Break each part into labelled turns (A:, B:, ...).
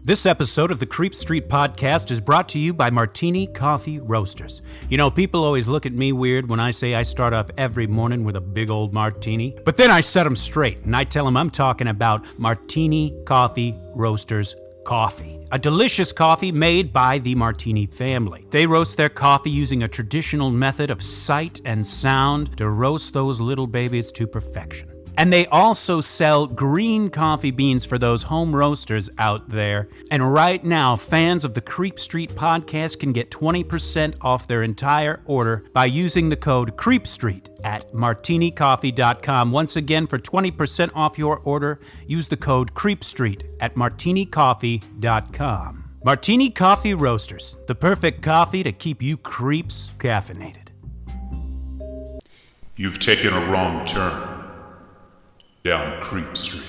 A: This episode of the Creep Street Podcast is brought to you by Martini Coffee Roasters. You know, people always look at me weird when I say I start off every morning with a big old martini. But then I set them straight, and I tell them I'm talking about Martini Coffee Roasters coffee. A delicious coffee made by the Martini family. They roast their coffee using a traditional method of sight and sound to roast those little babies to perfection. And they also sell green coffee beans for those home roasters out there. And right now, fans of the Creep Street Podcast can get 20% off their entire order by using the code CREEPSTREET at martinicoffee.com. Once again, for 20% off your order, use the code CREEPSTREET at martinicoffee.com. Martini Coffee Roasters, the perfect coffee to keep you creeps caffeinated.
B: You've taken a wrong turn down Creep Street.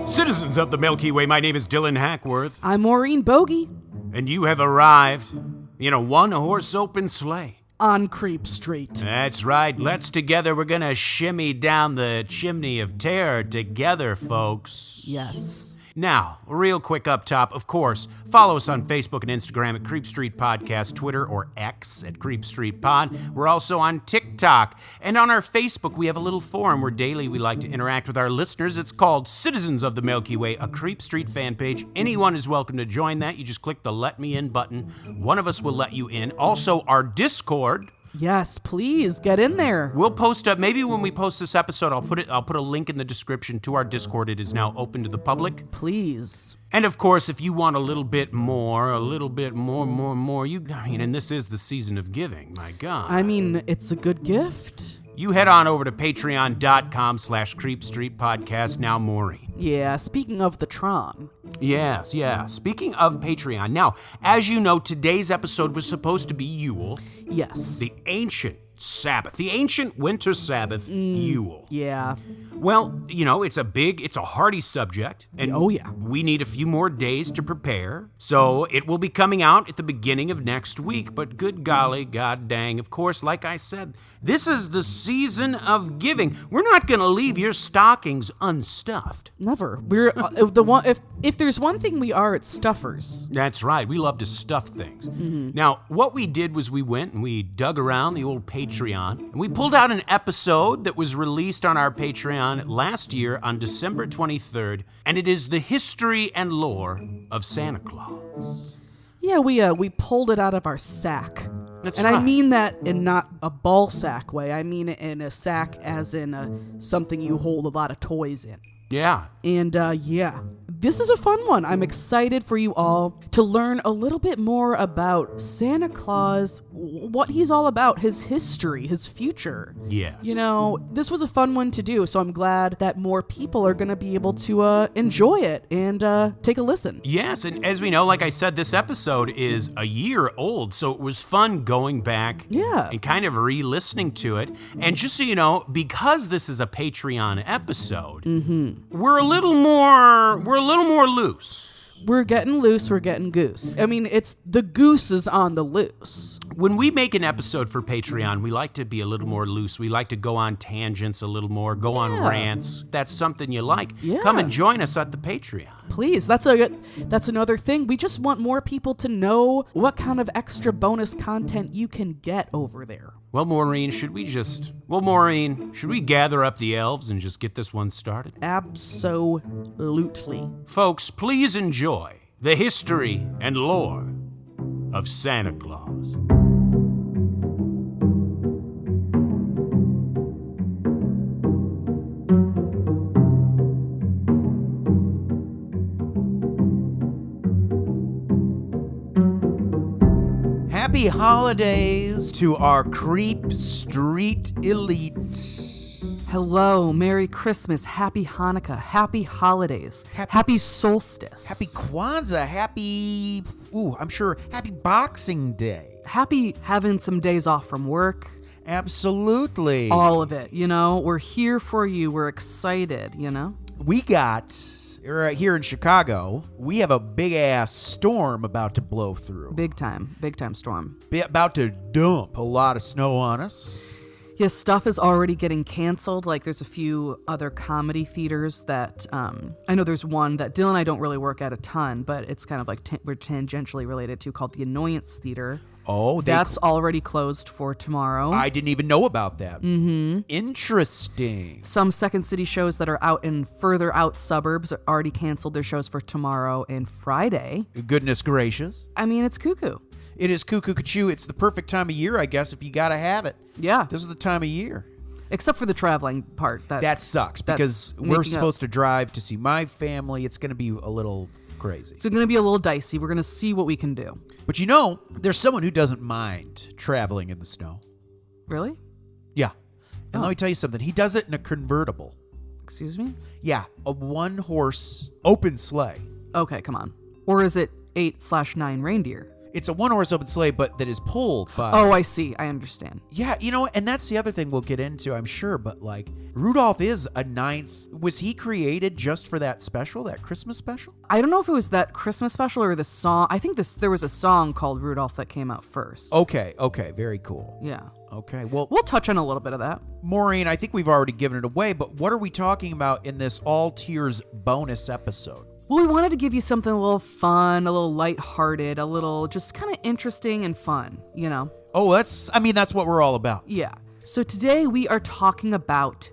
A: Citizens of the Milky Way, my name is Dylan Hackworth.
C: I'm Maureen Bogey.
A: And you have arrived in a one-horse open sleigh.
C: On Creep Street.
A: That's right. Let's together, we're gonna shimmy down the chimney of terror together, folks.
C: Yes.
A: Now, real quick up top, of course, follow us on Facebook and Instagram at Creep Street Podcast, Twitter or X at Creep Street Pod. We're also on TikTok. And on our Facebook, we have a little forum where daily we like to interact with our listeners. It's called Citizens of the Milky Way, a Creep Street fan page. Anyone is welcome to join that. You just click the Let Me In button. One of us will let you in. Also, our Discord.
C: Yes, please get in there.
A: We'll post up, maybe when we post this episode, I'll put a link in the description to our Discord. It is now open to the public.
C: Please.
A: And of course, if you want a little bit more, and this is the season of giving, my God.
C: I mean, it's a good gift.
A: You head on over to patreon.com/creepstreetpodcast. Now, Maureen.
C: Yeah, speaking of the Tron.
A: Yes. Speaking of Patreon. Now, as you know, today's episode was supposed to be Yule.
C: Yes.
A: The ancient Sabbath, the ancient winter Sabbath, Yule.
C: Yeah.
A: Well, you know, it's a hearty subject, and we need a few more days to prepare, so it will be coming out at the beginning of next week, but good golly, god dang, of course, like I said, this is the season of giving. We're not going to leave your stockings unstuffed.
C: Never. We're if there's one thing we are, it's stuffers.
A: That's right. We love to stuff things. Mm-hmm. Now, what we did was we went and we dug around the old Patreon, and we pulled out an episode that was released on our Patreon last year on December 23rd, and it is the history and lore of Santa Claus.
C: Yeah, we pulled it out of our sack.
A: That's
C: and
A: right.
C: I mean that in not a ball sack way. I mean it in a sack as in something you hold a lot of toys in.
A: Yeah.
C: And this is a fun one. I'm excited for you all to learn a little bit more about Santa Claus, what he's all about, his history, his future.
A: Yes.
C: You know, this was a fun one to do, so I'm glad that more people are going to be able to enjoy it and take a listen.
A: Yes, and as we know, like I said, this episode is a year old, so it was fun going back and kind of re-listening to it. And just so you know, because this is a Patreon episode, we're a little more loose.
C: We're getting loose, we're getting goose. I mean, it's the goose is on the loose.
A: When we make an episode for Patreon, we like to be a little more loose. We like to go on tangents a little more, go on rants. That's something you like.
C: Yeah.
A: Come and join us at the Patreon.
C: Please, that's another thing. We just want more people to know what kind of extra bonus content you can get over there.
A: Well, Maureen, should we gather up the elves and just get this one started?
C: Absolutely.
A: Folks, please enjoy the history and lore of Santa Claus.
D: Happy holidays to our Creep Street elite.
C: Hello, Merry Christmas, Happy Hanukkah, Happy Holidays, Happy Solstice.
D: Happy Kwanzaa, Happy Boxing Day.
C: Happy having some days off from work.
D: Absolutely.
C: All of it, you know. We're here for you. We're excited, you know.
D: We got right here in Chicago, we have a big-ass storm about to blow through.
C: Big time storm.
D: About to dump a lot of snow on us.
C: Yes, stuff is already getting canceled. Like, there's a few other comedy theaters that, I know there's one that Dylan and I don't really work at a ton, but it's kind of like we're tangentially related to, called the Annoyance Theater.
D: Oh,
C: that's already closed for tomorrow.
D: I didn't even know about that. Mm-hmm. Interesting.
C: Some Second City shows that are out in further out suburbs are already canceled their shows for tomorrow and Friday.
D: Goodness gracious.
C: I mean, it's cuckoo.
D: It is cuckoo-cuckoo. It's the perfect time of year, I guess, if you gotta have it.
C: Yeah.
D: This is the time of year.
C: Except for the traveling part.
D: That sucks, because we're supposed to drive to see my family. It's going to be a little crazy.
C: It's going to be a little dicey. We're going to see what we can do.
D: But there's someone who doesn't mind traveling in the snow.
C: Really?
D: Yeah. And let me tell you something. He does it in a convertible.
C: Excuse me?
D: Yeah, a one-horse open sleigh.
C: Okay, come on. Or is it 8/9 reindeer?
D: It's a one-horse open sleigh, but that is pulled by...
C: Oh, I see. I understand.
D: Yeah, and that's the other thing we'll get into, I'm sure, but, like, Rudolph is a ninth... Was he created just for that special, that Christmas special?
C: I don't know if it was that Christmas special or the song. I think there was a song called Rudolph that came out first.
D: Okay, very cool.
C: Yeah.
D: Okay, well...
C: We'll touch on a little bit of that.
D: Maureen, I think we've already given it away, but what are we talking about in this all-tiers bonus episode?
C: Well, we wanted to give you something a little fun, a little lighthearted, a little just kind of interesting and fun,
D: Oh, that's what we're all about.
C: Yeah. So today we are talking about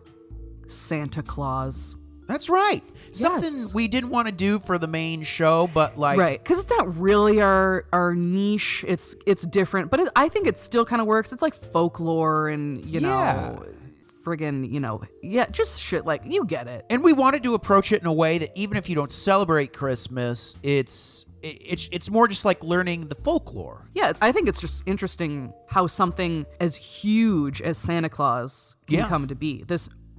C: Santa Claus.
D: That's right. Something we didn't want to do for the main show, but like...
C: Right, because it's not really our niche. It's different, but I think it still kind of works. It's like folklore and, friggin', just shit like, you get it.
D: And we wanted to approach it in a way that even if you don't celebrate Christmas, it's more just like learning the folklore.
C: Yeah, I think it's just interesting how something as huge as Santa Claus can come to be.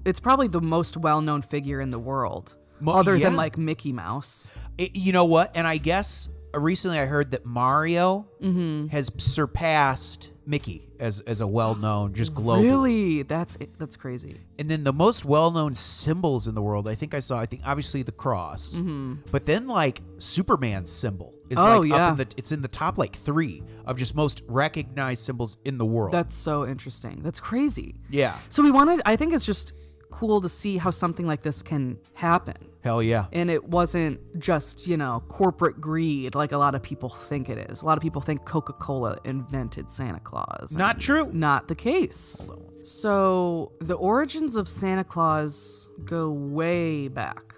C: It's probably the most well-known figure in the world, other than like Mickey Mouse.
D: You know what? And I guess recently I heard that Mario has surpassed Mickey as a well-known, just global.
C: Really? That's crazy.
D: And then the most well-known symbols in the world, I think obviously the cross, but then like Superman's symbol is it's in the top like 3 of just most recognized symbols in the world.
C: That's so interesting. That's crazy.
D: Yeah.
C: So I think it's just cool to see how something like this can happen.
D: Hell yeah.
C: And it wasn't just, corporate greed like a lot of people think it is. A lot of people think Coca-Cola invented Santa Claus.
D: Not true.
C: Not the case. So the origins of Santa Claus go way back,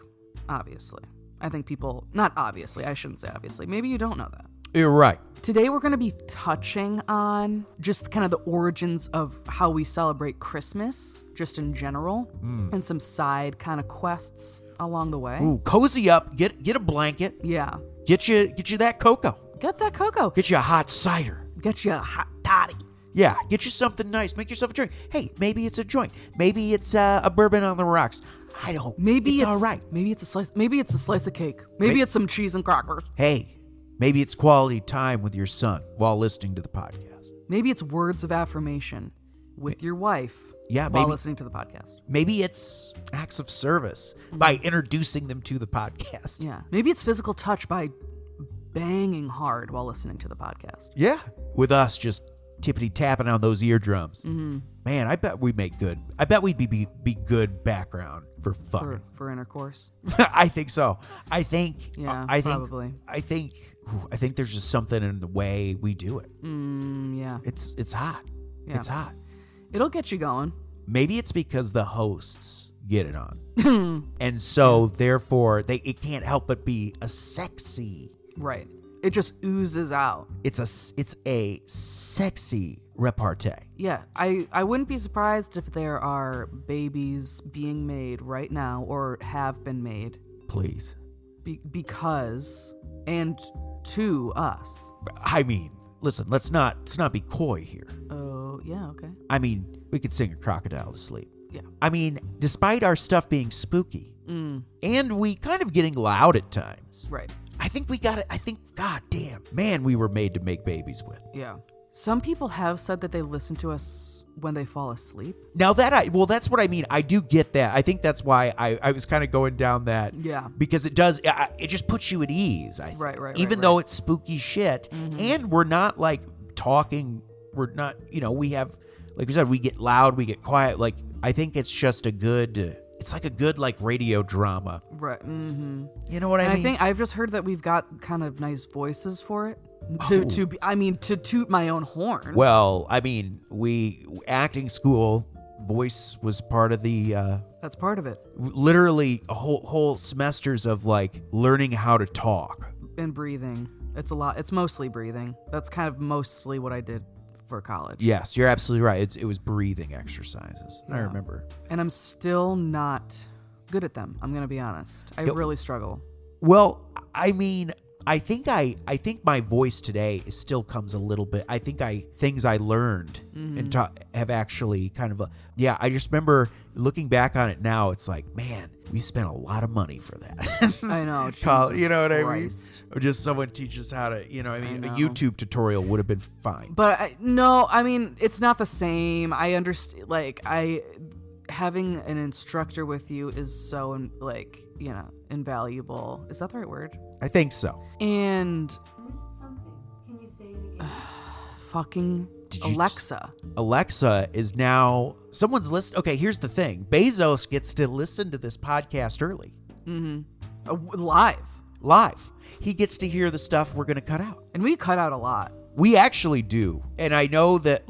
C: obviously. I think not obviously, I shouldn't say obviously. Maybe you don't know that.
D: You're right.
C: Today we're going to be touching on just kind of the origins of how we celebrate Christmas, just in general, and some side kind of quests along the way.
D: Ooh, cozy up. Get a blanket.
C: Yeah.
D: Get you that cocoa.
C: Get that cocoa.
D: Get you a hot cider.
C: Get you a hot toddy.
D: Yeah, get you something nice. Make yourself a drink. Hey, maybe it's a joint. Maybe it's a bourbon on the rocks. I don't.
C: Maybe it's
D: all right.
C: Maybe it's a slice. Maybe it's a slice of cake. Maybe it's some cheese and crackers.
D: Hey. Maybe it's quality time with your son while listening to the podcast.
C: Maybe it's words of affirmation with your wife while listening to the podcast.
D: Maybe it's acts of service by introducing them to the podcast.
C: Yeah. Maybe it's physical touch by banging hard while listening to the podcast.
D: Yeah. With us just tippity-tapping on those eardrums. Mm-hmm. Man, I bet we'd make good. I bet we'd be good background for fucking.
C: For intercourse?
D: I think so. I think.
C: Yeah, probably.
D: I think there's just something in the way we do it.
C: Yeah.
D: It's hot. Yeah. It's hot.
C: It'll get you going.
D: Maybe it's because the hosts get it on. And so, therefore, it can't help but be a sexy.
C: Right. It just oozes out.
D: It's a sexy repartee.
C: Yeah, I wouldn't be surprised if there are babies being made right now or have been made.
D: Please.
C: Because, and to us.
D: I mean, listen, let's not be coy here.
C: Oh, yeah, okay.
D: I mean, we could sing a crocodile to sleep.
C: Yeah.
D: I mean, despite our stuff being spooky, and we kind of getting loud at times.
C: Right.
D: I think we got it. I think, god damn, man, we were made to make babies with.
C: Yeah. Some people have said that they listen to us when they fall asleep.
D: Now that's what I mean. I do get that. I think that's why I was kind of going down that.
C: Yeah.
D: Because it just puts you at ease. I think.
C: Right.
D: Even though it's spooky shit, and we're not like talking. We're not. We have, like we said, we get loud, we get quiet. Like I think it's just a good. It's like a good like radio drama.
C: Right. Mm-hmm.
D: You know what I mean?
C: I think I've just heard that we've got kind of nice voices for it. To toot my own horn.
D: Well, I mean, acting school voice was part of the.
C: That's part of it.
D: Literally, a whole semesters of like learning how to talk
C: And breathing. It's a lot. It's mostly breathing. That's kind of mostly what I did for college.
D: Yes, you're absolutely right. It was breathing exercises. Yeah. I remember.
C: And I'm still not good at them. I'm gonna be honest. I really struggle.
D: Well, I mean. I think my voice today still comes a little bit. I think things I learned and have actually kind of I just remember looking back on it now. It's like, man, we spent a lot of money for that.
C: I know.
D: You know what
C: Christ.
D: I mean? Or just someone teaches how to, a YouTube tutorial would have been fine.
C: But I mean, it's not the same. I understand. Like having an instructor with you is so invaluable. Is that the right word?
D: I think so.
C: And
E: I missed something. Can you say it again?
C: Fucking Alexa.
D: Alexa is now someone's list. Okay, here's the thing. Bezos gets to listen to this podcast early.
C: Mm-hmm. Live.
D: He gets to hear the stuff we're going to cut out.
C: And we cut out a lot.
D: We actually do. And I know that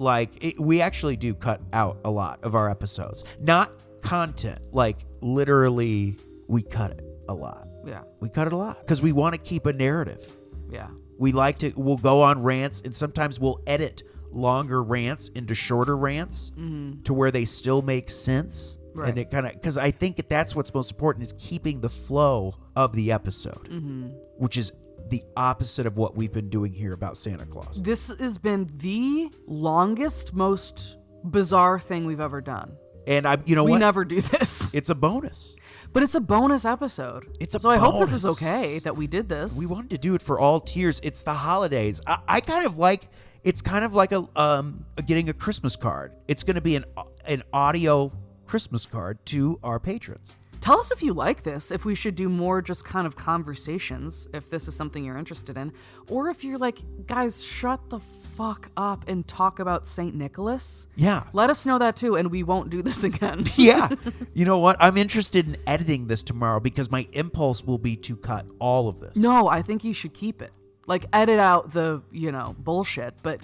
D: we actually do cut out a lot of our episodes. Not content. Like literally we cut it a lot.
C: Yeah.
D: We cut it a lot because we want to keep a narrative.
C: Yeah.
D: We'll go on rants and sometimes we'll edit longer rants into shorter rants to where they still make sense.
C: Right.
D: And it kind of, because I think that's what's most important is keeping the flow of the episode, which is the opposite of what we've been doing here about Santa Claus.
C: This has been the longest, most bizarre thing we've ever done.
D: And
C: we never do this.
D: It's a bonus.
C: But it's a bonus episode. I hope this is okay that we did this.
D: We wanted to do it for all tiers. It's the holidays. I kind of like. It's kind of like getting a Christmas card. It's going to be an audio Christmas card to our patrons.
C: Tell us if you like this, if we should do more just kind of conversations, if this is something you're interested in, or if you're like, guys, shut the fuck up and talk about St. Nicholas.
D: Yeah.
C: Let us know that too, and we won't do this again.
D: Yeah. You know what? I'm interested in editing this tomorrow because my impulse will be to cut all of this.
C: No, I think you should keep it. Like, edit out the, bullshit, but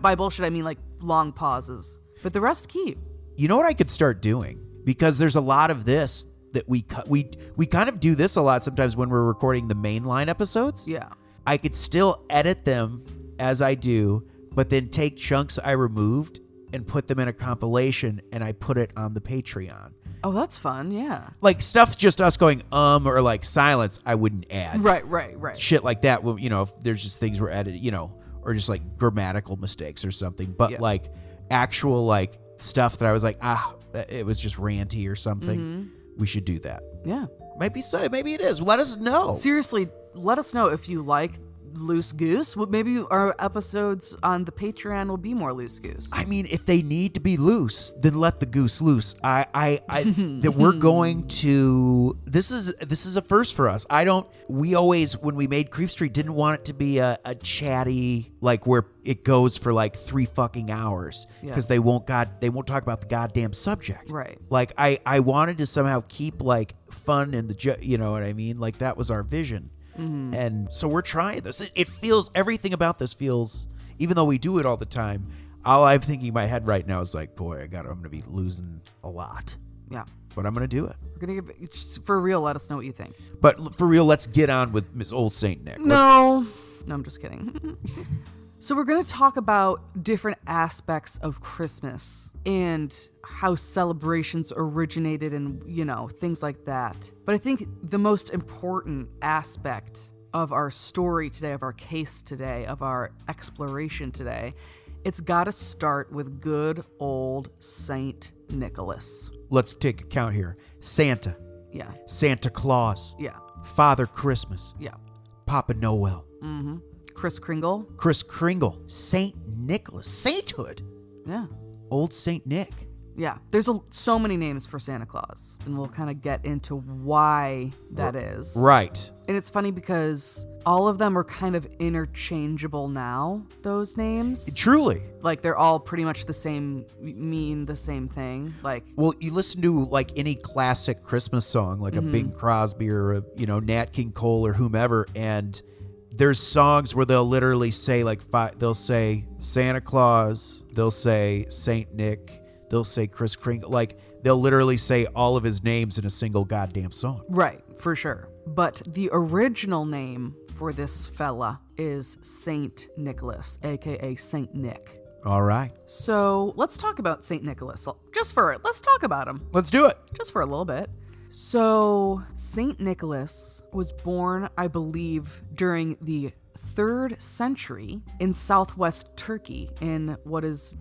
C: by bullshit, I mean like long pauses, but the rest keep.
D: You know what I could start doing? Because there's a lot of this that we cut. We kind of do this a lot sometimes when we're recording the mainline episodes.
C: Yeah.
D: I could still edit them as I do, but then take chunks I removed and put them in a compilation and I put it on the Patreon.
C: Oh, that's fun. Yeah.
D: Like stuff just us going or like silence I wouldn't add.
C: Right.
D: Shit like that. Well, if there's just things we're editing, or just like grammatical mistakes or something. But like actual like stuff that I was like, it was just ranty or something. We should do that.
C: Yeah.
D: Maybe so. Maybe it is. Let us know.
C: Seriously, let us know if you like loose goose. Maybe our episodes on the Patreon will be more loose goose.
D: I mean, if they need to be loose, then let the goose loose. That we're going to. This is a first for us. We always, when we made Creep Street, didn't want it to be a chatty, like where it goes for like 3 fucking hours because they won't talk about the goddamn subject.
C: Right.
D: Like I wanted to somehow keep like fun and you know what I mean? Like that was our vision. And so we're trying this. It feels, everything about this feels, even though we do it all the time, all I'm thinking in my head right now is like, boy, I'm going to be losing a lot.
C: Yeah.
D: But I'm going to do it.
C: We're going to just for real, let us know what you think.
D: But for real, let's get on with Miss Old Saint Nick.
C: No, I'm just kidding. So we're going to talk about different aspects of Christmas and how celebrations originated and, things like that. But I think the most important aspect of our story today, of our case today, of our exploration today, it's got to start with good old Saint Nicholas.
D: Let's take a count here. Santa.
C: Yeah.
D: Santa Claus.
C: Yeah.
D: Father Christmas.
C: Yeah.
D: Papa Noel.
C: Kris Kringle.
D: Kris Kringle. Saint Nicholas. Sainthood.
C: Yeah.
D: Old Saint Nick.
C: Yeah. There's so many names for Santa Claus, and we'll kind of get into why that is.
D: Right.
C: And it's funny because all of them are kind of interchangeable now, those names.
D: Truly.
C: Like, they're all pretty much the same, mean the same thing. Like,
D: Well, you listen to like any classic Christmas song, like a Bing Crosby or a, Nat King Cole or whomever, and there's songs where they'll literally say like they'll say Santa Claus, they'll say Saint Nick, they'll say Kris Kringle, like they'll literally say all of his names in a single goddamn song.
C: right, for sure. But the original name for this fella is Saint Nicholas, aka Saint Nick.
D: All right.
C: So let's talk about Saint Nicholas. Let's talk about him.
D: Let's do it.
C: Just for a little bit. So, St. Nicholas was born, I believe, during the 3rd century in southwest Turkey, in what is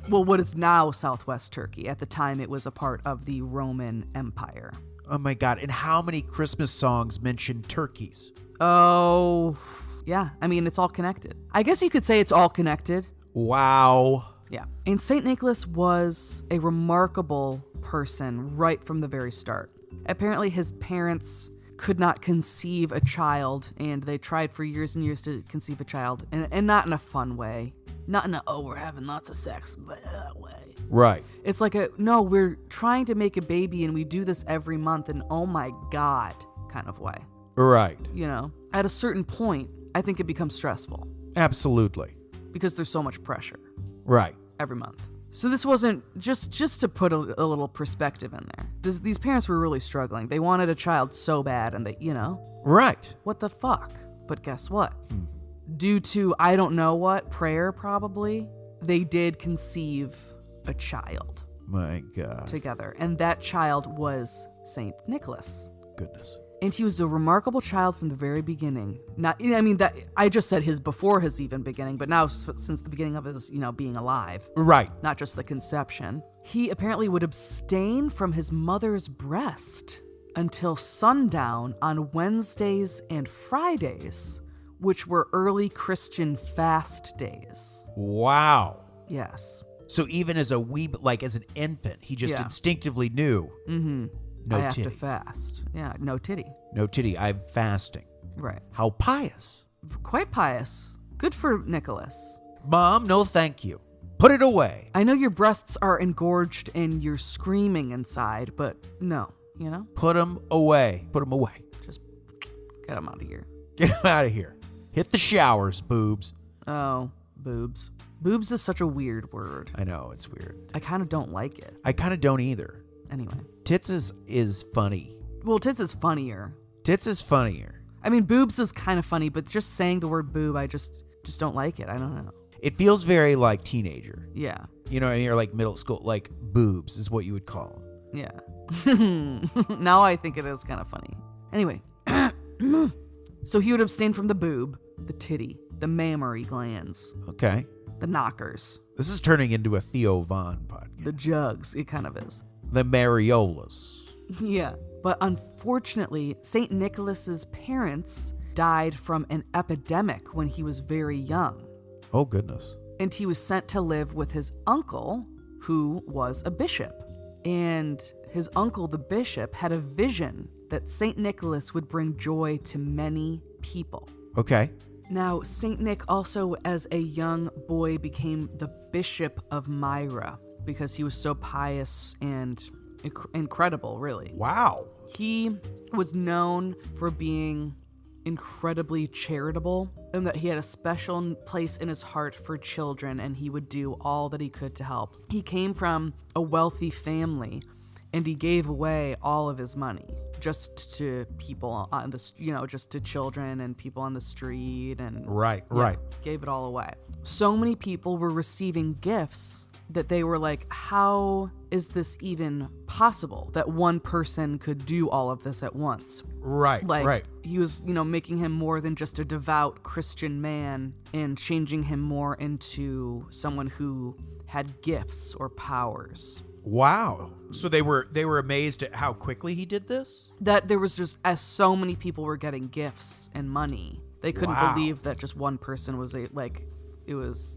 C: now southwest Turkey. At the time, it was a part of the Roman Empire.
D: Oh my God. And how many Christmas songs mention turkeys?
C: Oh, yeah. I mean, it's all connected. I guess you could say it's all connected.
D: Wow.
C: Yeah. And St. Nicholas was a remarkable person right from the very start. Apparently, his parents could not conceive a child, and they tried for years and years to conceive a child, and not in a fun way. Not in a, we're having lots of sex way.
D: Right.
C: It's like no, we're trying to make a baby, and we do this every month, and oh my God kind of way.
D: Right.
C: At a certain point, I think it becomes stressful
D: Absolutely.
C: because there's so much pressure
D: Right.
C: every month. So this wasn't, just to put a little perspective in there. These parents were really struggling. They wanted a child so bad, and they,
D: Right.
C: what the fuck? But guess what? Due to, I don't know what, prayer probably, they did conceive a child
D: My God.
C: together. And that child was Saint Nicholas.
D: Goodness.
C: And he was a remarkable child from the very beginning. That I just said before his even beginning, but now since the beginning of his, being alive.
D: Right.
C: Not just the conception. He apparently would abstain from his mother's breast until sundown on Wednesdays and Fridays, which were early Christian fast days.
D: Wow.
C: Yes.
D: So even as as an infant, he just
C: Yeah.
D: instinctively knew. Mm-hmm. No
C: I have
D: titty.
C: to fast. Yeah, no titty.
D: No titty. I'm fasting.
C: Right.
D: How pious.
C: Quite pious. Good for Nicholas.
D: Mom, no thank you. Put it away.
C: I know your breasts are engorged and you're screaming inside, but no,
D: Put them away. Put them away.
C: Just get them out of here.
D: Get them out of here. Hit the showers, boobs.
C: Oh, boobs. Boobs is such a weird word.
D: I know, it's weird.
C: I kind of don't like it.
D: I kind of don't either.
C: Anyway.
D: Tits is funny.
C: Well, tits is funnier.
D: Tits is funnier.
C: I mean, boobs is kind of funny, but just saying the word boob, I just don't like it. I don't know.
D: It feels very like teenager.
C: Yeah.
D: And you're like middle school, like boobs is what you would call them.
C: Yeah. Now I think it is kind of funny. Anyway. So he would abstain from the boob, the titty, the mammary glands,
D: Okay.
C: the knockers,
D: This is turning into a Theo Von podcast.
C: the jugs. It kind of is.
D: The Mariolas.
C: Yeah. But unfortunately, St. Nicholas's parents died from an epidemic when he was very young.
D: Oh, goodness.
C: And he was sent to live with his uncle, who was a bishop. And his uncle, the bishop, had a vision that St. Nicholas would bring joy to many people.
D: Okay.
C: Now, St. Nick also, as a young boy, became the Bishop of Myra because he was so pious and incredible, really.
D: Wow.
C: He was known for being incredibly charitable and that he had a special place in his heart for children, and he would do all that he could to help. He came from a wealthy family, and he gave away all of his money just to people on the, just to children and people on the street, and
D: Right.
C: gave it all away. So many people were receiving gifts that they were like, how is this even possible that one person could do all of this at once?
D: Right.
C: Like, he was, making him more than just a devout Christian man and changing him more into someone who had gifts or powers.
D: Wow. So they were amazed at how quickly he did this?
C: That there was just, as so many people were getting gifts and money, they couldn't
D: Wow.
C: believe that just one person was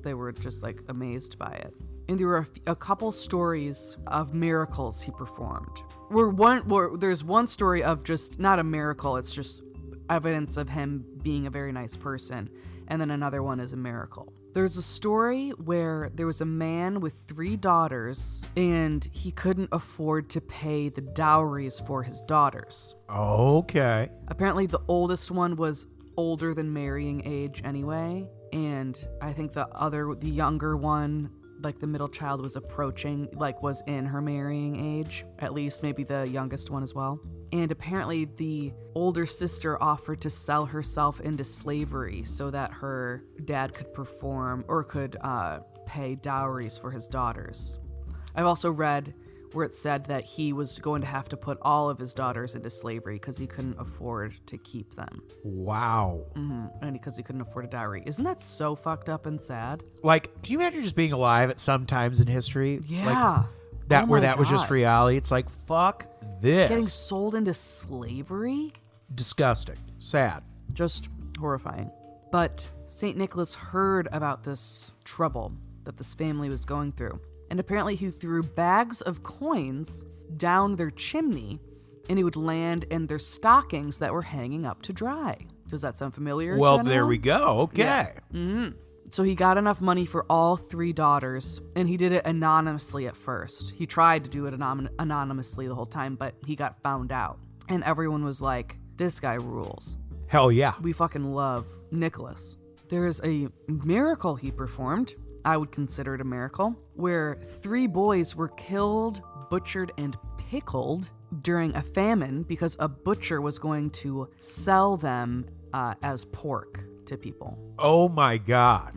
C: they were just like amazed by it. And there were a couple stories of miracles he performed. There's one story of just not a miracle, it's just evidence of him being a very nice person. And then another one is a miracle. There's a story where there was a man with 3 daughters and he couldn't afford to pay the dowries for his daughters.
D: Okay.
C: Apparently the oldest one was older than marrying age anyway. And I think the younger one, like the middle child, was approaching, like was in her marrying age, at least maybe the youngest one as well. And apparently the older sister offered to sell herself into slavery so that her dad could perform or could pay dowries for his daughters. I've also read where it said that he was going to have to put all of his daughters into slavery because he couldn't afford to keep them.
D: Wow.
C: And because he couldn't afford a dowry. Isn't that so fucked up and sad?
D: Like, can you imagine just being alive at some times in history?
C: Yeah.
D: Like, where that was just reality. It's like, fuck this.
C: Getting sold into slavery?
D: Disgusting. Sad.
C: Just horrifying. But St. Nicholas heard about this trouble that this family was going through. And apparently he threw bags of coins down their chimney and he would land in their stockings that were hanging up to dry. Does that sound familiar?
D: Well,
C: Jenna?
D: there we go. Okay.
C: Yeah. So he got enough money for all 3 daughters, and he did it anonymously at first. He tried to do it anonymously the whole time, but he got found out. And everyone was like, this guy rules.
D: Hell yeah.
C: We fucking love Nicholas. There is a miracle he performed, I would consider it a miracle, where 3 boys were killed, butchered, and pickled during a famine because a butcher was going to sell them as pork to people.
D: Oh my God.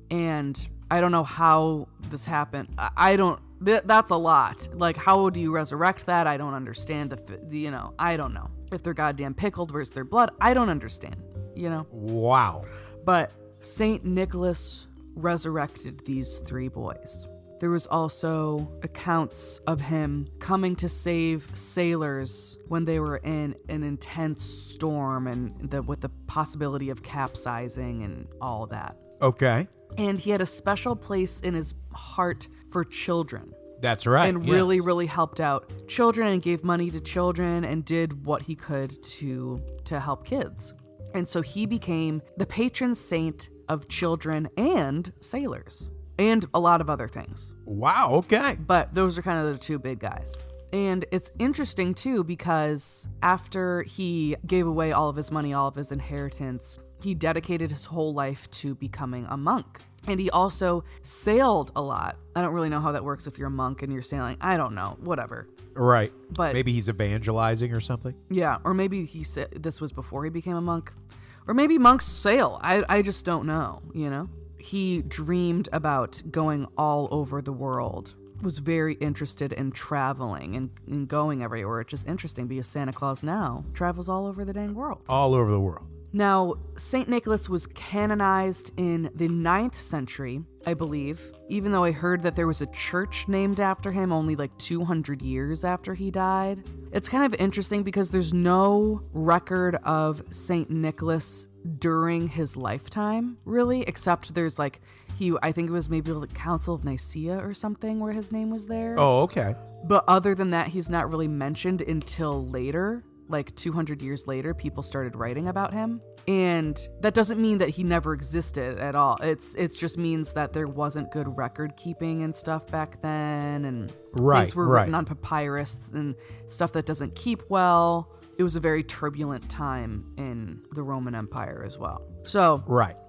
C: And I don't know how this happened. That's a lot. Like, how do you resurrect that? I don't understand I don't know. If they're goddamn pickled, where's their blood? I don't understand,
D: Wow.
C: But St. Nicholas resurrected these 3 boys. There was also accounts of him coming to save sailors when they were in an intense storm and with the possibility of capsizing and all of that.
D: Okay.
C: And he had a special place in his heart for children.
D: That's right.
C: And really helped out children and gave money to children and did what he could to help kids. And so he became the patron saint of children and sailors. And a lot of other things.
D: Wow, okay.
C: But those are kind of the 2 big guys. And it's interesting, too, because after he gave away all of his money, all of his inheritance, he dedicated his whole life to becoming a monk. And he also sailed a lot. I don't really know how that works if you're a monk and you're sailing. I don't know. Whatever.
D: Right.
C: But
D: maybe he's evangelizing or something.
C: Yeah, or maybe this was before he became a monk. Or maybe monks sail. I just don't know, He dreamed about going all over the world, was very interested in traveling and going everywhere, which is interesting because Santa Claus now travels all over the dang world.
D: All over the world.
C: Now, St. Nicholas was canonized in the 9th century, I believe, even though I heard that there was a church named after him only like 200 years after he died. It's kind of interesting because there's no record of St. Nicholas during his lifetime, really, except there's like, I think it was maybe the Council of Nicaea or something where his name was there.
D: Oh, okay.
C: But other than that, he's not really mentioned until later. Like 200 years later, people started writing about him. And that doesn't mean that he never existed at all. It just means that there wasn't good record keeping and stuff back then. And things were written on papyrus and stuff that doesn't keep well. It was a very turbulent time in the Roman Empire as well. So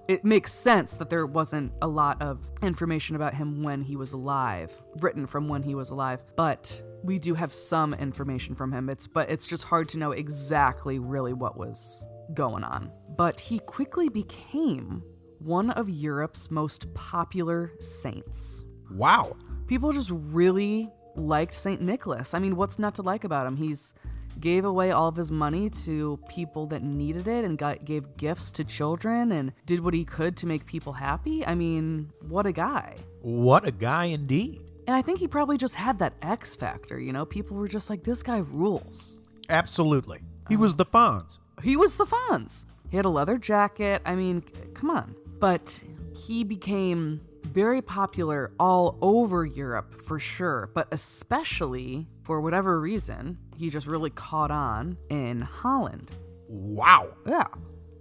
C: it makes sense that there wasn't a lot of information about him when he was alive, written from when he was alive. But we do have some information from him. But it's just hard to know exactly really what was going on. But he quickly became one of Europe's most popular saints.
D: Wow.
C: People just really liked St. Nicholas. I mean, what's not to like about him? He's gave away all of his money to people that needed it and gave gifts to children and did what he could to make people happy. I mean, what a guy.
D: What a guy indeed.
C: And I think he probably just had that X factor, People were just like, this guy rules.
D: Absolutely. He was the Fonz.
C: He was the Fonz. He had a leather jacket. I mean, come on. But he became very popular all over Europe for sure, but especially, for whatever reason, he just really caught on in Holland.
D: Wow.
C: Yeah.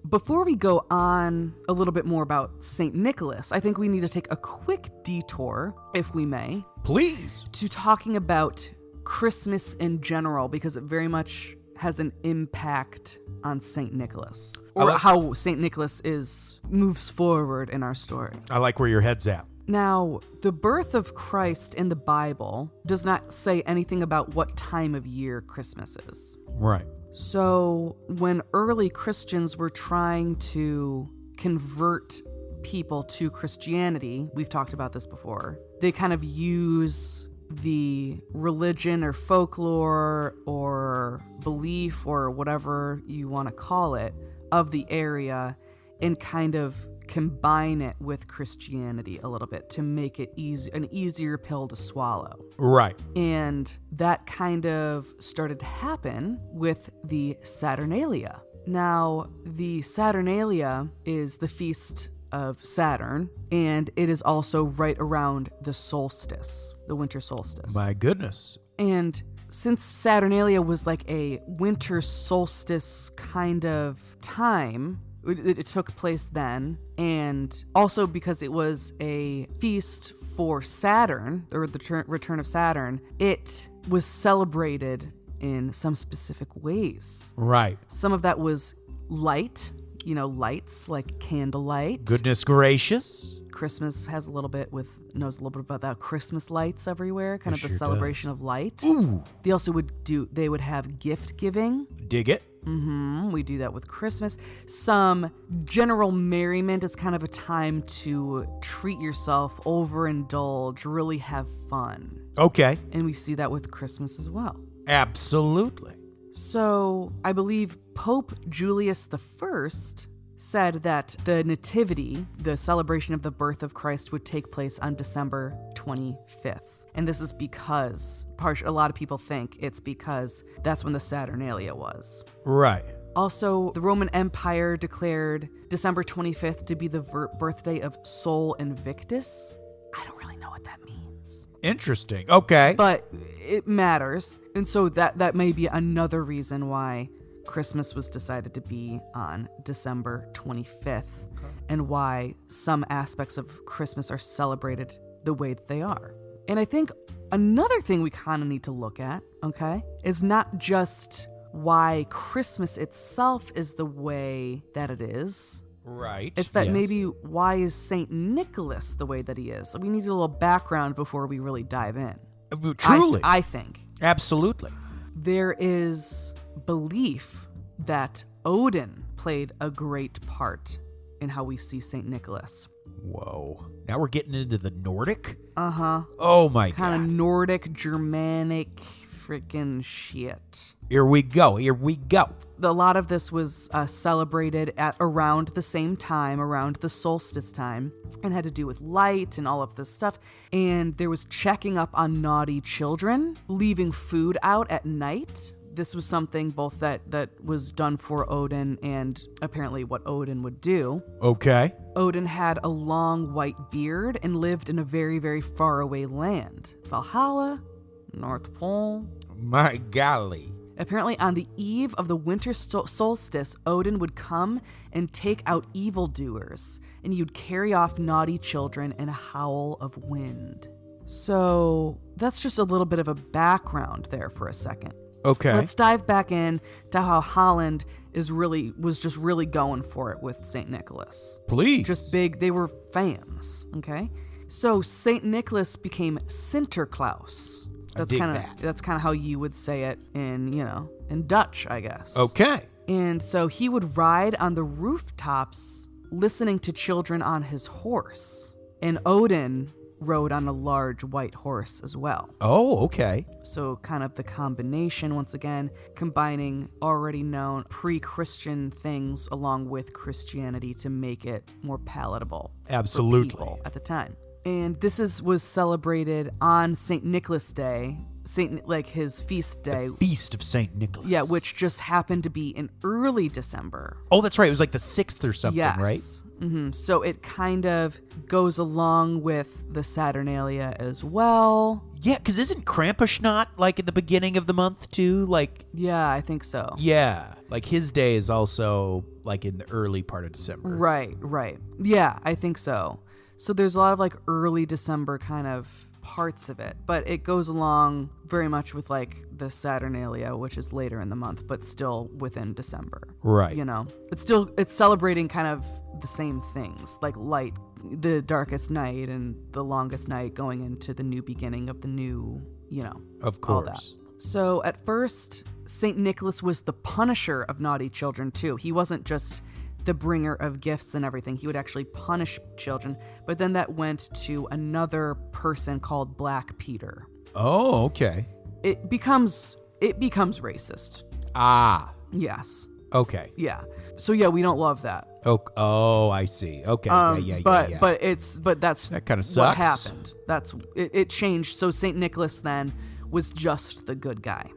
C: Before we go on a little bit more about St. Nicholas, I think we need to take a quick detour, if we may,
D: Please.
C: to talking about Christmas in general, because it very much has an impact on St. Nicholas, or how St. Nicholas moves forward in our story.
D: I like where your head's at.
C: Now, the birth of Christ in the Bible does not say anything about what time of year Christmas is.
D: Right.
C: So when early Christians were trying to convert people to Christianity, we've talked about this before, they kind of use the religion or folklore or belief or whatever you want to call it of the area and kind of combine it with Christianity a little bit to make it an easier pill to swallow.
D: Right.
C: And that kind of started to happen with the Saturnalia. Now, the Saturnalia is the feast of Saturn, and it is also right around the solstice, the winter solstice.
D: My goodness.
C: And since Saturnalia was like a winter solstice kind of time, it took place then, and also because it was a feast for Saturn, or the return of Saturn, it was celebrated in some specific ways.
D: Right.
C: Some of that was light, lights like candlelight.
D: Goodness gracious.
C: Christmas knows a little bit about that. Christmas lights everywhere, kind of the
D: sure
C: celebration of light.
D: Ooh.
C: They also would have gift giving.
D: Dig it.
C: We do that with Christmas. Some general merriment is kind of a time to treat yourself, overindulge, really have fun.
D: Okay.
C: And we see that with Christmas as well.
D: Absolutely.
C: So I believe Pope Julius I said that the Nativity, the celebration of the birth of Christ, would take place on December 25th. And this is because a lot of people think it's because that's when the Saturnalia was.
D: Right.
C: Also, the Roman Empire declared December 25th to be the birthday of Sol Invictus. I don't really know what that means.
D: Interesting. Okay.
C: But it matters. And so that may be another reason why Christmas was decided to be on December 25th, and why some aspects of Christmas are celebrated the way that they are. And I think another thing we kind of need to look at, okay, is not just why Christmas itself is the way that it is.
D: Right.
C: It's that maybe why is St. Nicholas the way that he is? We need a little background before we really dive in.
D: Truly.
C: I think.
D: Absolutely.
C: There is belief that Odin played a great part in how we see St. Nicholas.
D: Whoa. Now we're getting into the Nordic?
C: Uh-huh.
D: Oh my God.
C: Kind of Nordic, Germanic freaking shit.
D: Here we go.
C: A lot of this was celebrated at around the same time, around the solstice time, and had to do with light and all of this stuff. And there was checking up on naughty children, leaving food out at night. This was something both that was done for Odin and apparently what Odin would do.
D: Okay.
C: Odin had a long white beard and lived in a very, very far away land. Valhalla, North Pole.
D: My golly.
C: Apparently, on the eve of the winter solstice, Odin would come and take out evildoers, and you'd carry off naughty children in a howl of wind. So that's just a little bit of a background there for a second.
D: Okay.
C: Let's dive back in to how Holland was just really going for it with St. Nicholas.
D: Please.
C: Just big, they were fans, okay? So St. Nicholas became Sinterklaas. That's kind of how you would say it in Dutch, I guess.
D: Okay.
C: And so he would ride on the rooftops listening to children on his horse. And Odin rode on a large white horse as well.
D: Oh, okay.
C: So kind of the combination, once again, combining already known pre-Christian things along with Christianity to make it more palatable.
D: Absolutely.
C: For people at the time. And this was celebrated on St. Nicholas Day his feast day.
D: Feast of St. Nicholas.
C: Yeah, which just happened to be in early December.
D: Oh, that's right. It was like the 6th or something,
C: Yes.
D: right?
C: Mm-hmm. So it kind of goes along with the Saturnalia as well.
D: Yeah, because isn't Krampusnacht like at the beginning of the month too? Like,
C: Yeah, I think so.
D: yeah, like his day is also like in the early part of December.
C: Right. Yeah, I think so. So there's a lot of like early December kind of parts of it, but it goes along very much with like the Saturnalia, which is later in the month, but still within December.
D: Right.
C: You know, it's celebrating kind of the same things, like light, the darkest night and the longest night going into the new beginning of the new, you know,
D: Of
C: all that.
D: course.
C: So at first, St. Nicholas was the punisher of naughty children too. He wasn't just the bringer of gifts and everything. He would actually punish children. But then that went to another person called Black Peter.
D: Oh, okay.
C: It becomes racist.
D: Ah,
C: Yes.
D: okay.
C: Yeah. So yeah, we don't love that.
D: Oh, I see. Okay. Yeah.
C: But that's
D: That kinda
C: what
D: sucks.
C: happened. That's it changed. So St. Nicholas then was just the good guy.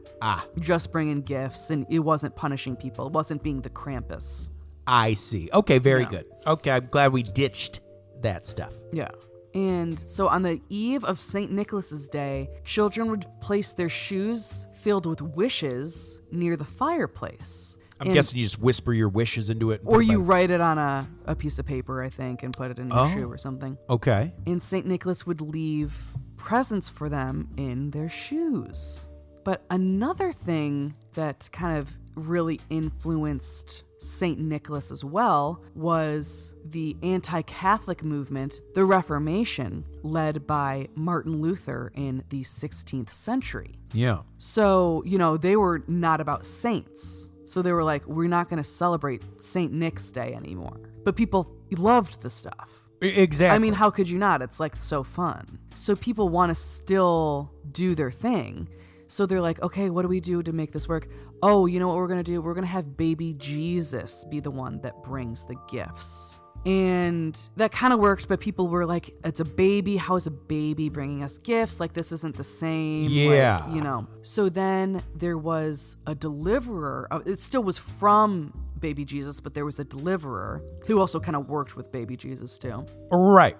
C: Just bringing gifts, and it wasn't punishing people. It wasn't being the Krampus.
D: I see. Okay, very
C: Yeah.
D: good. Okay, I'm glad we ditched that stuff.
C: Yeah. And so on the eve of St. Nicholas's Day, children would place their shoes filled with wishes near the fireplace.
D: I'm guessing you just whisper your wishes into it. and
C: Or
D: put it
C: you
D: by-
C: write it on a piece of paper, I think, and put it in your shoe or something.
D: Okay.
C: And St. Nicholas would leave presents for them in their shoes. But another thing that kind of really influenced St. Nicholas as well was the anti-Catholic movement, the Reformation, led by Martin Luther in the 16th century.
D: Yeah.
C: So, you know, they were not about saints. So they were like, we're not going to celebrate St. Nick's Day anymore. But people loved the stuff.
D: Exactly.
C: I mean, how could you not? It's like so fun. So people want to still do their thing. So they're like, okay, what do we do to make this work? Oh, you know what we're going to do? We're going to have baby Jesus be the one that brings the gifts. And that kind of worked, but people were like, it's a baby. How is a baby bringing us gifts? Like, this isn't the same.
D: Yeah.
C: Like, you know. So then there was a deliverer. It still was from baby Jesus, but there was a deliverer who also kind of worked with baby Jesus too.
D: Right.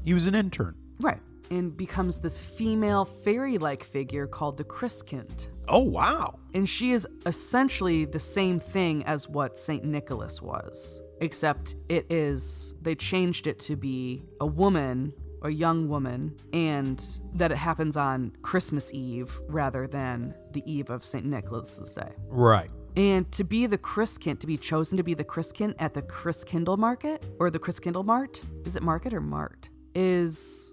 D: He was an intern.
C: Right. And becomes this female fairy-like figure called the Christkind.
D: Oh, wow.
C: And she is essentially the same thing as what St. Nicholas was, except they changed it to be a woman, a young woman, and that it happens on Christmas Eve rather than the eve of St. Nicholas's Day.
D: Right.
C: And to be the Christkind, to be chosen to be the Christkind at the Christkindl Market, or the Christkindl Mart, is it Market or Mart, is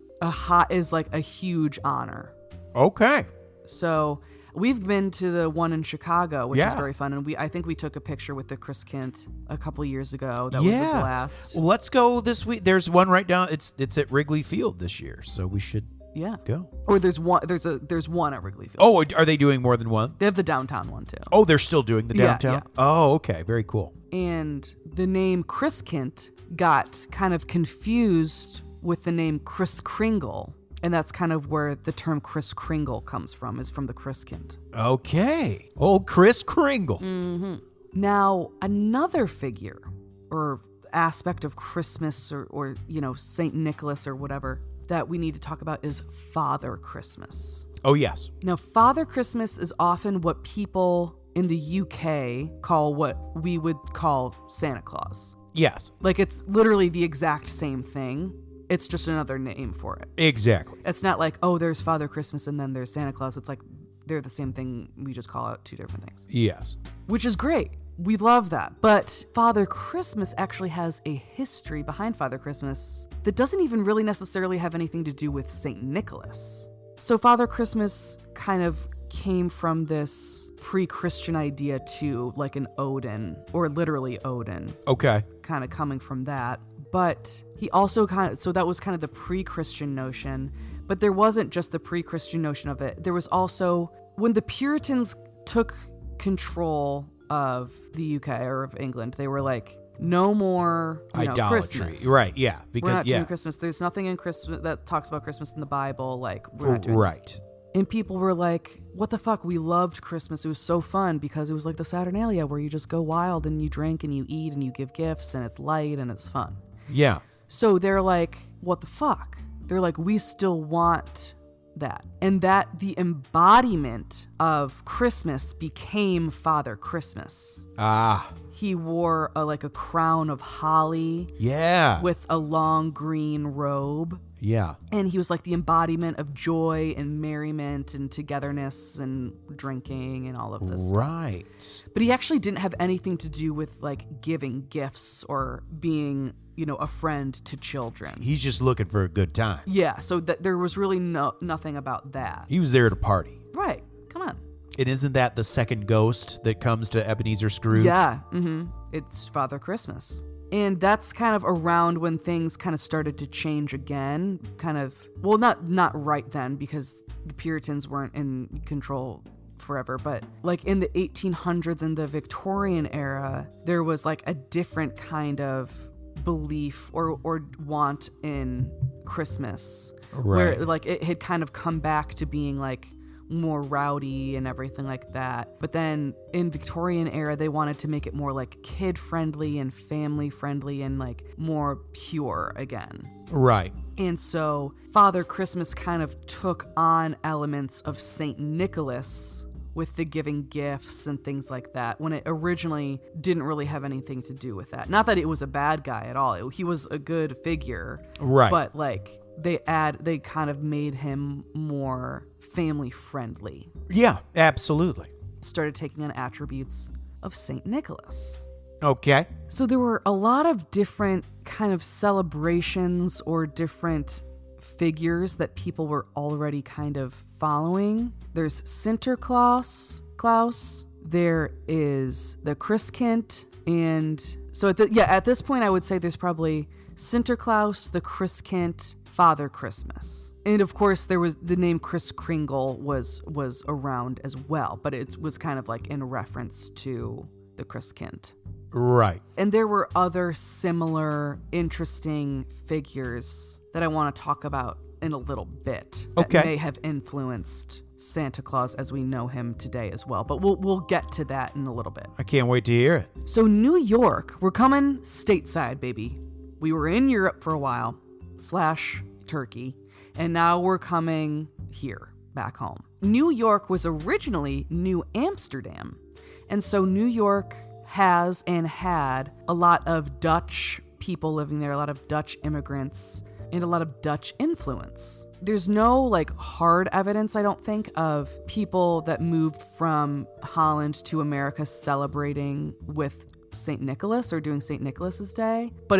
C: like a huge honor.
D: Okay.
C: So we've been to the one in Chicago, which is
D: Yeah.
C: very fun, and I think we took a picture with the Christkind a couple years ago. That was a blast.
D: Well, let's go this week. There's one right down. It's at Wrigley Field this year, so we should
C: Yeah.
D: go.
C: Or there's one at Wrigley Field.
D: Oh, are they doing more than one?
C: They have the downtown one too.
D: Oh, they're still doing the
C: Yeah,
D: downtown?
C: yeah.
D: Oh, okay. Very cool.
C: And the name Christkind got kind of confused with the name Kris Kringle. And that's kind of where the term Kris Kringle comes from, is from the Christkind.
D: Okay. Old Kris Kringle.
C: Now, another figure or aspect of Christmas or you know, St. Nicholas or whatever that we need to talk about is Father Christmas.
D: Oh, yes.
C: Now, Father Christmas is often what people in the UK call what we would call Santa Claus.
D: Yes.
C: Like, it's literally the exact same thing. It's just another name for it.
D: Exactly.
C: It's not like, oh, there's Father Christmas and then there's Santa Claus. It's like they're the same thing. We just call out two different things.
D: Yes.
C: Which is great. We love that. But Father Christmas actually has a history behind Father Christmas that doesn't even really necessarily have anything to do with St. Nicholas. So Father Christmas kind of came from this pre-Christian idea too, like an Odin, or literally Odin,
D: Okay.
C: kind of coming from that. But he also so that was kind of the pre-Christian notion. But there wasn't just the pre-Christian notion of it. There was also, when the Puritans took control of the UK or of England, they were like, no more
D: Idolatry.
C: Christmas.
D: Right. Yeah. Because
C: We're not
D: yeah.
C: doing Christmas. There's nothing in Christmas that talks about Christmas in the Bible. Like, we're not doing
D: Right.
C: this. And people were like, what the fuck? We loved Christmas. It was so fun because it was like the Saturnalia where you just go wild and you drink and you eat and you give gifts and it's light and it's fun.
D: Yeah.
C: So they're like, what the fuck? They're like, we still want that. And that the embodiment of Christmas became Father Christmas.
D: Ah.
C: He wore a crown of holly.
D: Yeah.
C: With a long green robe.
D: Yeah.
C: And he was like the embodiment of joy and merriment and togetherness and drinking and all of this stuff.
D: Right.
C: But he actually didn't have anything to do with like giving gifts or being, a friend to children.
D: He's just looking for a good time.
C: Yeah, so there was really nothing about that.
D: He was there to party.
C: Right. Come on.
D: And isn't that the second ghost that comes to Ebenezer Scrooge?
C: Yeah. Mm-hmm. It's Father Christmas. And that's kind of around when things kind of started to change again. Not right then because the Puritans weren't in control forever, but like in the 1800s and the Victorian era, there was like a different kind of belief or want in Christmas.
D: Right.
C: Where like it had kind of come back to being like more rowdy and everything like that. But then in Victorian era, they wanted to make it more like kid friendly and family friendly and like more pure again.
D: Right.
C: And so Father Christmas kind of took on elements of Saint Nicholas with the giving gifts and things like that, when it originally didn't really have anything to do with that. Not that it was a bad guy at all. He was a good figure.
D: Right.
C: But like they kind of made him more family friendly.
D: Yeah, absolutely.
C: Started taking on attributes of Saint Nicholas.
D: Okay.
C: So there were a lot of different kind of celebrations or different figures that people were already kind of following. There's Sinterklaas, there is the Christkind, and so at this point I would say there's probably Sinterklaas, the Christkind, Father Christmas. And of course there was the name Kris Kringle was around as well, but it was kind of like in reference to the Christkind.
D: Right.
C: And there were other similar interesting figures that I want to talk about in a little bit that may have influenced Santa Claus as we know him today as well. But we'll get to that in a little bit.
D: I can't wait to hear it.
C: So New York, we're coming stateside, baby. We were in Europe for a while, / Turkey, and now we're coming here, back home. New York was originally New Amsterdam. And so New York has and had a lot of Dutch people living there, a lot of Dutch immigrants, and a lot of Dutch influence. There's no like hard evidence, I don't think, of people that moved from Holland to America celebrating with St. Nicholas or doing St. Nicholas's Day, but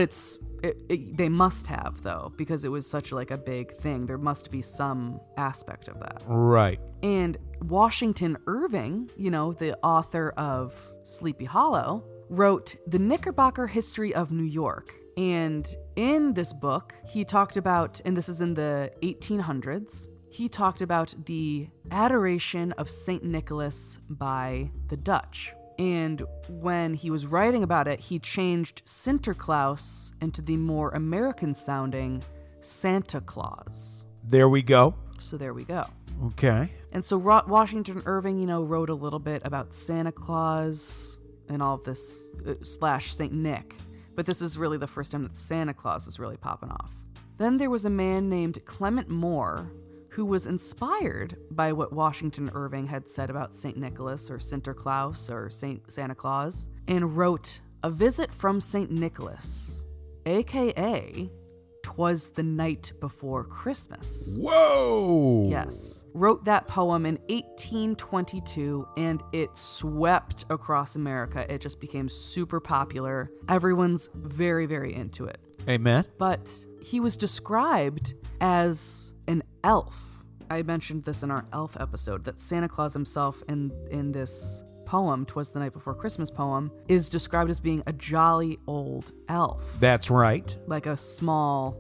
C: they must have though, because it was such like a big thing. There must be some aspect of that.
D: Right.
C: And Washington Irving, the author of Sleepy Hollow, wrote The Knickerbocker History of New York. And in this book, he talked about, and this is in the 1800s, he talked about the adoration of St. Nicholas by the Dutch. And when he was writing about it, he changed Sinterklaas into the more American-sounding Santa Claus.
D: There we go.
C: So there we go.
D: Okay.
C: And so Washington Irving, wrote a little bit about Santa Claus and all of this, / St. Nick. But this is really the first time that Santa Claus is really popping off. Then there was a man named Clement Moore who was inspired by what Washington Irving had said about St. Nicholas or Sinterklaas or Santa Claus and wrote A Visit from St. Nicholas, a.k.a. 'Twas the Night Before Christmas.
D: Whoa!
C: Yes. Wrote that poem in 1822, and it swept across America. It just became super popular. Everyone's very, very into it.
D: Amen.
C: But he was described as an elf. I mentioned this in our elf episode, that Santa Claus himself in this poem, 'Twas the Night Before Christmas poem, is described as being a jolly old elf.
D: That's right.
C: Like a small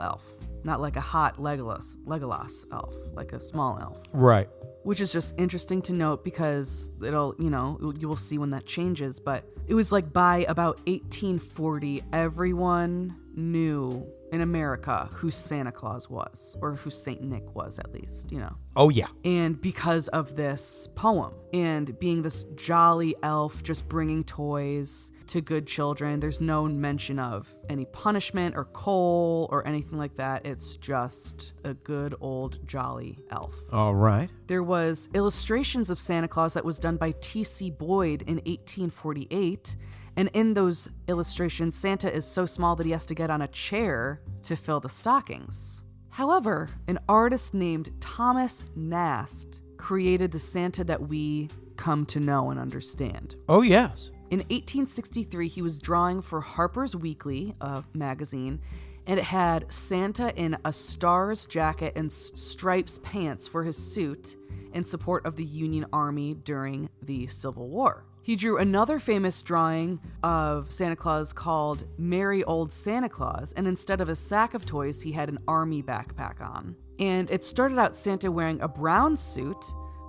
C: elf. Not like a hot Legolas elf, like a small elf.
D: Right.
C: Which is just interesting to note because you will see when that changes. But it was like by about 1840, everyone knew in America who Santa Claus was, or who Saint Nick was, at least, you know.
D: Oh, yeah.
C: And because of this poem and being this jolly elf just bringing toys to good children, there's no mention of any punishment or coal or anything like that. It's just a good old jolly elf.
D: All right.
C: There was illustrations of Santa Claus that was done by T.C. Boyd in 1848. And in those illustrations, Santa is so small that he has to get on a chair to fill the stockings. However, an artist named Thomas Nast created the Santa that we come to know and understand.
D: Oh, yes.
C: In 1863, he was drawing for Harper's Weekly, a magazine, and it had Santa in a stars jacket and stripes pants for his suit in support of the Union Army during the Civil War. He drew another famous drawing of Santa Claus called Merry Old Santa Claus, and instead of a sack of toys, he had an army backpack on. And it started out Santa wearing a brown suit,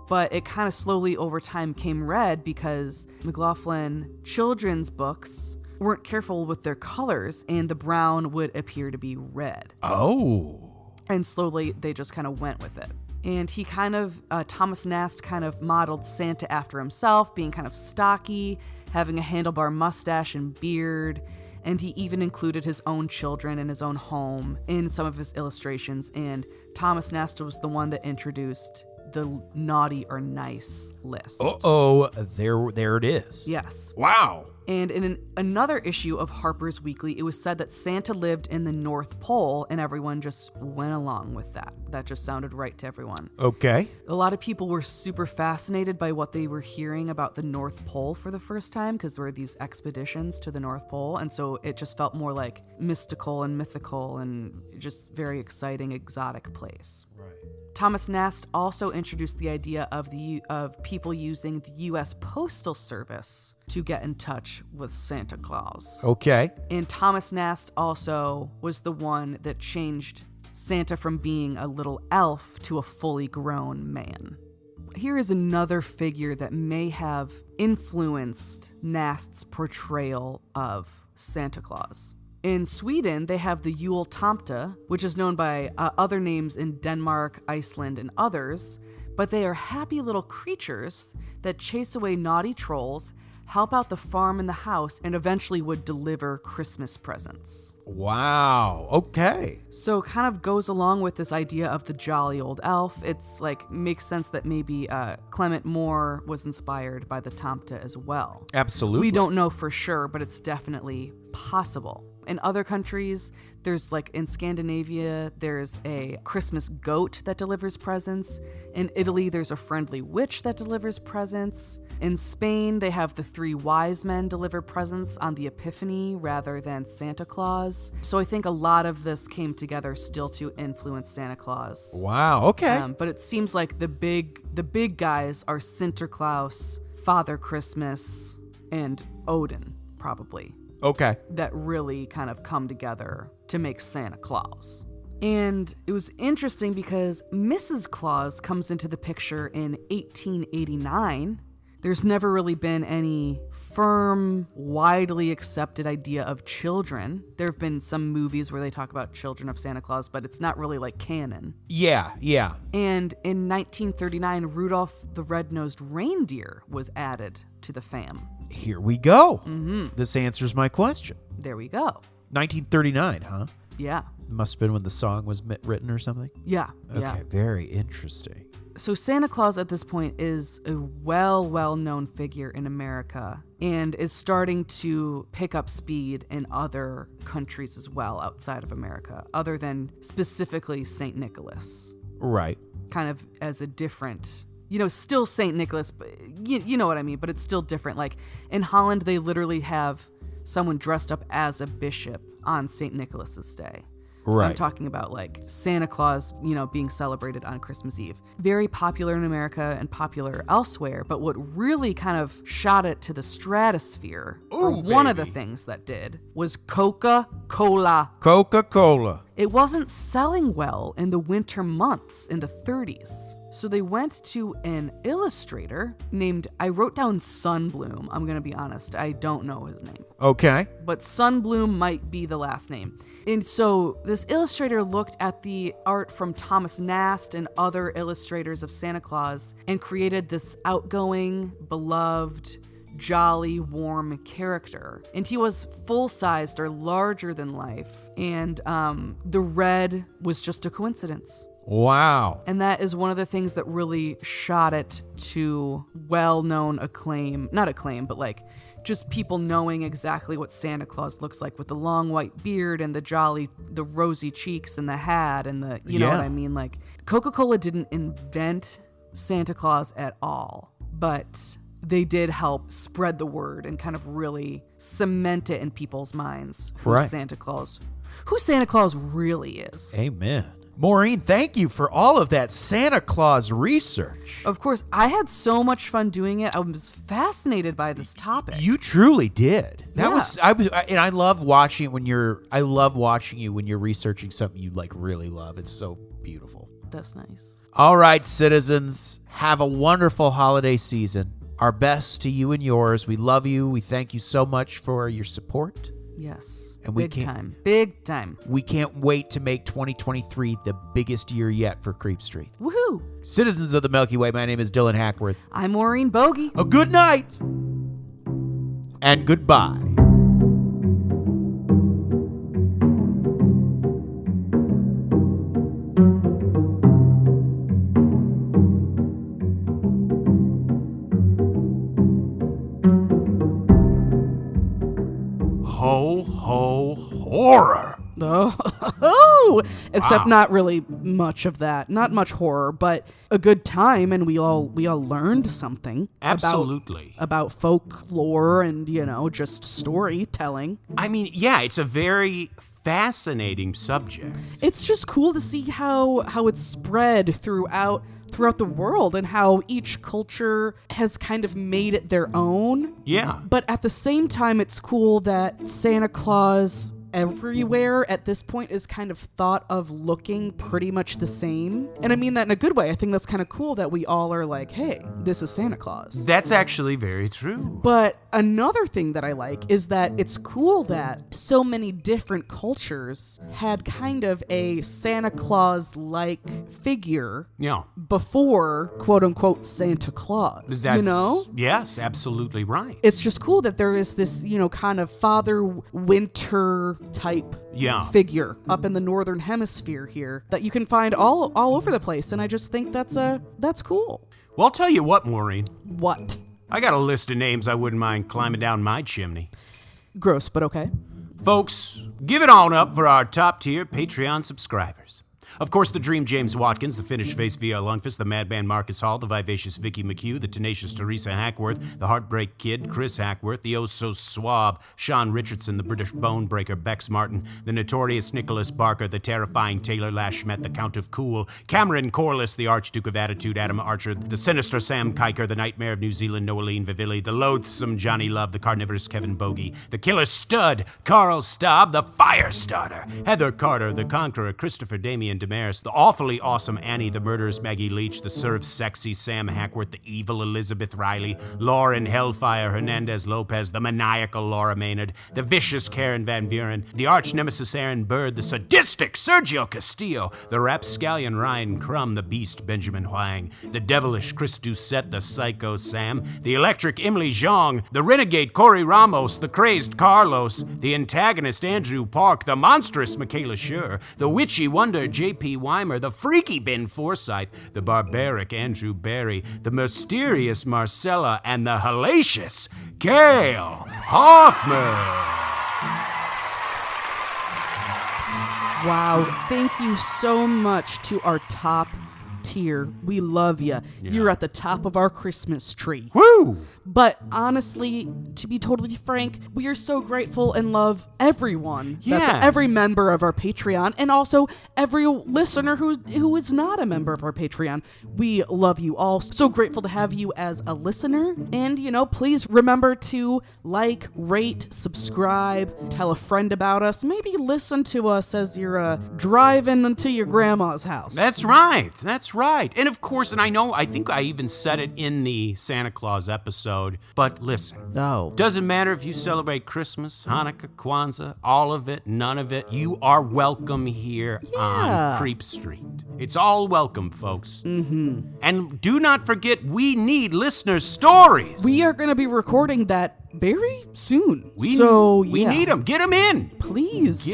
C: but it kind of slowly over time came red because McLaughlin children's books weren't careful with their colors, and the brown would appear to be red.
D: Oh.
C: And slowly they just kind of went with it. And he Thomas Nast kind of modeled Santa after himself, being kind of stocky, having a handlebar mustache and beard. And he even included his own children and his own home in some of his illustrations. And Thomas Nast was the one that introduced the naughty or nice list.
D: Uh-oh, there it is.
C: Yes.
D: Wow.
C: And in another issue of Harper's Weekly, it was said that Santa lived in the North Pole, and everyone just went along with that. That just sounded right to everyone.
D: Okay.
C: A lot of people were super fascinated by what they were hearing about the North Pole for the first time, because there were these expeditions to the North Pole, and so it just felt more like mystical and mythical and just very exciting, exotic place.
D: Right.
C: Thomas Nast also introduced the idea of people using the U.S. Postal Service to get in touch with Santa Claus.
D: Okay.
C: And Thomas Nast also was the one that changed Santa from being a little elf to a fully grown man. Here is another figure that may have influenced Nast's portrayal of Santa Claus. In Sweden, they have the Yule Tomte, which is known by other names in Denmark, Iceland, and others, but they are happy little creatures that chase away naughty trolls, help out the farm and the house, and eventually would deliver Christmas presents.
D: Wow. Okay.
C: So kind of goes along with this idea of the jolly old elf. It's like makes sense that maybe Clement Moore was inspired by the Tomte as well.
D: Absolutely.
C: We don't know for sure, but it's definitely possible. In other countries, there's like in Scandinavia, there's a Christmas goat that delivers presents. In Italy, there's a friendly witch that delivers presents. In Spain, they have the three wise men deliver presents on the Epiphany rather than Santa Claus. So I think a lot of this came together still to influence Santa Claus.
D: Wow, okay.
C: But it seems like the big guys are Sinterklaas, Father Christmas, and Odin, probably.
D: Okay.
C: That really kind of come together to make Santa Claus. And it was interesting because Mrs. Claus comes into the picture in 1889. There's never really been any firm, widely accepted idea of children. There have been some movies where they talk about children of Santa Claus, but it's not really like canon.
D: Yeah.
C: And in 1939, Rudolph the Red-Nosed Reindeer was added to the fam.
D: Here we go. Mm-hmm. This answers my question.
C: There we go.
D: 1939, huh?
C: Yeah.
D: Must have been when the song was written or something?
C: Yeah.
D: Okay,
C: yeah.
D: Very interesting.
C: So Santa Claus at this point is a well-known figure in America and is starting to pick up speed in other countries as well outside of America, other than specifically St. Nicholas.
D: Right.
C: Kind of as a different... still St. Nicholas, but you know what I mean, but it's still different. Like in Holland, they literally have someone dressed up as a bishop on St. Nicholas's Day.
D: Right.
C: I'm talking about like Santa Claus, being celebrated on Christmas Eve. Very popular in America and popular elsewhere, but what really kind of shot it to the stratosphere one of the things that did, was Coca-Cola.
D: Coca-Cola.
C: It wasn't selling well in the winter months in the 30s. So they went to an illustrator named, I wrote down Sunbloom. I'm going to be honest, I don't know his name.
D: Okay.
C: But Sunbloom might be the last name. And so this illustrator looked at the art from Thomas Nast and other illustrators of Santa Claus and created this outgoing, beloved, jolly, warm character. And he was full-sized or larger than life. And the red was just a coincidence.
D: Wow.
C: And that is one of the things that really shot it to well-known acclaim. Not acclaim, but like just people knowing exactly what Santa Claus looks like with the long white beard and the rosy cheeks and the hat and the, you know what I mean? Like Coca-Cola didn't invent Santa Claus at all, but they did help spread the word and kind of really cement it in people's minds who Santa Claus really is.
D: Amen. Maureen, thank you for all of that Santa Claus research.
C: Of course, I had so much fun doing it. I was fascinated by this topic.
D: You truly did.
C: Yeah.
D: I love watching you when you're researching something you like really love. It's so beautiful.
C: That's nice.
D: All right, citizens, have a wonderful holiday season. Our best to you and yours. We love you. We thank you so much for your support.
C: Yes.
D: And
C: Big time.
D: We can't wait to make 2023 the biggest year yet for Creep Street.
C: Woohoo.
D: Citizens of the Milky Way, my name is Dylan Hackworth.
C: I'm Maureen Bogey.
D: A good night and goodbye.
A: Ho, ho, horror.
C: Oh, except not really much of that. Not much horror, but a good time, and we all learned something.
A: Absolutely.
C: About folklore and, just storytelling.
A: I mean, yeah, it's a very fascinating subject.
C: It's just cool to see how it's spread throughout the world and how each culture has kind of made it their own.
A: Yeah.
C: But at the same time, it's cool that Santa Claus everywhere at this point is kind of thought of looking pretty much the same. And I mean that in a good way. I think that's kind of cool that we all are like, hey, this is Santa Claus.
A: That's actually very true.
C: But another thing that I like is that it's cool that so many different cultures had kind of a Santa Claus-like figure before, quote unquote, Santa Claus.
A: Yes, absolutely right.
C: It's just cool that there is this, kind of Father Winter type figure up in the northern hemisphere here that you can find all over the place, and I just think that's cool.
A: Well, I'll tell you what, Maureen.
C: What?
A: I got a list of names I wouldn't mind climbing down my chimney.
C: Gross, but okay.
A: Folks, give it on up for our top-tier Patreon subscribers. Of course, the Dream James Watkins, the finished face V.L. Lundqvist, the Madman Marcus Hall, the vivacious Vicky McHugh, the tenacious Teresa Hackworth, the Heartbreak Kid, Chris Hackworth, the oh-so-suave Sean Richardson, the British Bone Breaker, Bex Martin, the notorious Nicholas Barker, the terrifying Taylor Lashmet, the Count of Cool, Cameron Corliss, the Archduke of Attitude, Adam Archer, the sinister Sam Kiker, the Nightmare of New Zealand, Noeline Vivilli, the loathsome Johnny Love, the carnivorous Kevin Bogey, the killer stud, Carl Staub, the Firestarter, Heather Carter, the Conqueror, Christopher Damian Damaris, the awfully awesome Annie, the murderous Maggie Leach, the serve sexy Sam Hackworth, the evil Elizabeth Riley, Lauren Hellfire Hernandez Lopez, the maniacal Laura Maynard, the vicious Karen Van Buren, the arch nemesis Aaron Bird, the sadistic Sergio Castillo, the rapscallion Ryan Crum, the beast Benjamin Huang, the devilish Chris Doucette, the psycho Sam, the electric Emily Zhang, the renegade Corey Ramos, the crazed Carlos, the antagonist Andrew Park, the monstrous Michaela Schur, the witchy wonder J.P. Weimer, the freaky Ben Forsyth, the barbaric Andrew Barry, the mysterious Marcella, and the hellacious Gail Hoffman.
C: Wow, thank you so much to our top tier, we love you. You're at the top of our Christmas tree.
A: Woo!
C: But honestly, to be totally frank, we are so grateful and love everyone.
A: Yes.
C: That's every member of our Patreon, and also every listener who is not a member of our Patreon. We love you all. So grateful to have you as a listener. And, please remember to like, rate, subscribe, tell a friend about us. Maybe listen to us as you're driving to your grandma's house.
A: That's right. That's right. And of course, and I think I even said it in the Santa Claus episode, but listen.
C: Oh.
A: Doesn't matter if you celebrate Christmas, Hanukkah, Kwanzaa, all of it, none of it. You are welcome here on Creep Street. It's all welcome, folks. Mm-hmm. And do not forget, we need listener stories.
C: We are going to be recording that very soon. We
A: need them. Get them in.
C: Please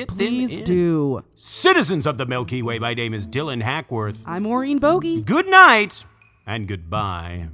C: do.
A: Citizens of the Milky Way, my name is Dylan Hackworth.
C: I'm Maureen Bogey.
A: Good night and goodbye.